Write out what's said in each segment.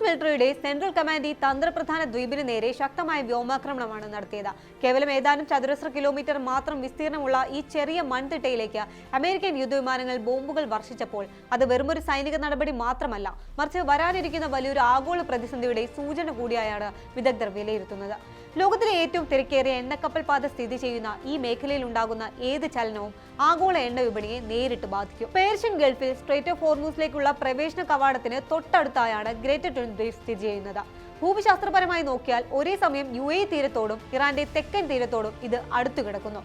മിലിറ്ററിയുടെ central command ഈ തന്ത്രപ്രധാന ദ്വീപിന് നേരെ ശക്തമായ വ്യോമാക്രമണമാണ് നടത്തിയത്. കേവലം ഏതാനും ചതുരശ്ര കിലോമീറ്റർ മാത്രം വിസ്തീർണമുള്ള ഈ ചെറിയ മൺതിട്ടയിലേക്ക് അമേരിക്കൻ യുദ്ധവിമാനങ്ങൾ ബോംബുകൾ വർഷിച്ചപ്പോൾ അത് വെറുമൊരു സൈനിക നടപടി മാത്രമല്ല, മറിച്ച് വരാനിരിക്കുന്ന വലിയൊരു ആഗോള പ്രതിസന്ധിയുടെ സൂചന കൂടിയായാണ് വിദഗ്ധർ വിലയിരുത്തുന്നത്. ലോകത്തിലെ ഏറ്റവും തിരക്കേറിയ എണ്ണക്കപ്പൽ പാത സ്ഥിതി ചെയ്യുന്ന ഈ മേഖലയിൽ ഉണ്ടാകുന്ന ഏത് ചലനവും ആഗോള എണ്ണ വിപണിയെ നേരിട്ട് ബാധിക്കും. പേർഷ്യൻ ഗൾഫിൽ സ്ട്രേറ്റ് ഓഫ് ഹോർമൂസിലേക്കുള്ള പ്രവേശന കവാടത്തിന് തൊട്ടടുത്തായാണ് ഗ്രേറ്റർ ട്വിൻ ദ്വീപ് സ്ഥിതി ചെയ്യുന്നത്. ഭൂമിശാസ്ത്രപരമായി നോക്കിയാൽ ഒരേ സമയം UAE തീരത്തോടും ഇറാന്റെ തെക്കൻ തീരത്തോടും ഇത് അടുത്തു കിടക്കുന്നു.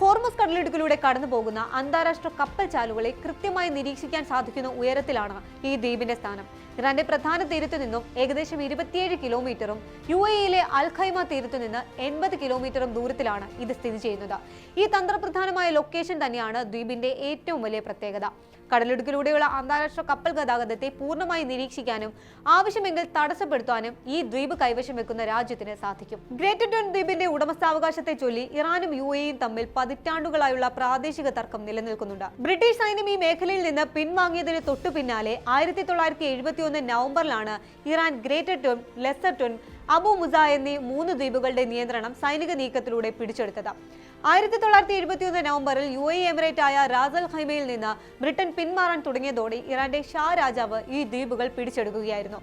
ഹോർമസ് കടലിടുക്കിലൂടെ കടന്നു പോകുന്ന അന്താരാഷ്ട്ര കപ്പൽ ചാലുകളെ കൃത്യമായി നിരീക്ഷിക്കാൻ സാധിക്കുന്ന ഉയരത്തിലാണ് ഈ ദ്വീപിന്റെ സ്ഥാനം. ഇറാന്റെ പ്രധാന തീരത്തു നിന്നും ഏകദേശം 27 കിലോമീറ്ററും UAEയിലെ അൽഖൈമ തീരത്തു നിന്ന് 80 കിലോമീറ്ററും ദൂരത്തിലാണ് ഇത് സ്ഥിതി ചെയ്യുന്നത്. ഈ തന്ത്രപ്രധാനമായ ലൊക്കേഷൻ തന്നെയാണ് ദ്വീപിന്റെ ഏറ്റവും വലിയ പ്രത്യേകത. കടലിടുക്കിലൂടെയുള്ള അന്താരാഷ്ട്ര കപ്പൽ ഗതാഗതത്തെ പൂർണ്ണമായി നിരീക്ഷിക്കാനും ആവശ്യമെങ്കിൽ തടസ്സപ്പെടുത്താനും ഈ ദ്വീപ് കൈവശം വെക്കുന്ന രാജ്യത്തിന് സാധിക്കും. ഗ്രേറ്റർ ട്വിൻ ദ്വീപിന്റെ ഉടമസ്ഥാവകാശത്തെ ചൊല്ലി ഇറാനും UAEയും തമ്മിൽ പതിറ്റാണ്ടുകളായുള്ള പ്രാദേശിക തർക്കം നിലനിൽക്കുന്നുണ്ട്. ബ്രിട്ടീഷ് സൈന്യം ഈ മേഖലയിൽ നിന്ന് പിൻവാങ്ങിയതിന് തൊട്ടു പിന്നാലെ 1971 നവംബറിലാണ് Iran Greater Tunb, Lesser Tunb, Abu Musa എന്നീ 3 ദ്വീപുകളുടെ നിയന്ത്രണം സൈനിക നീക്കത്തിലൂടെ പിടിച്ചെടുത്തത്. 1971 നവംബറിൽ UAE എമിറേറ്റ് ആയ റാസ് അൽ ഖൈമയിൽ നിന്ന് ബ്രിട്ടൻ പിന്മാറാൻ തുടങ്ങിയതോടെ ഇറാന്റെ ഷാ രാജാവ് ഈ ദ്വീപുകൾ പിടിച്ചെടുക്കുകയായിരുന്നു.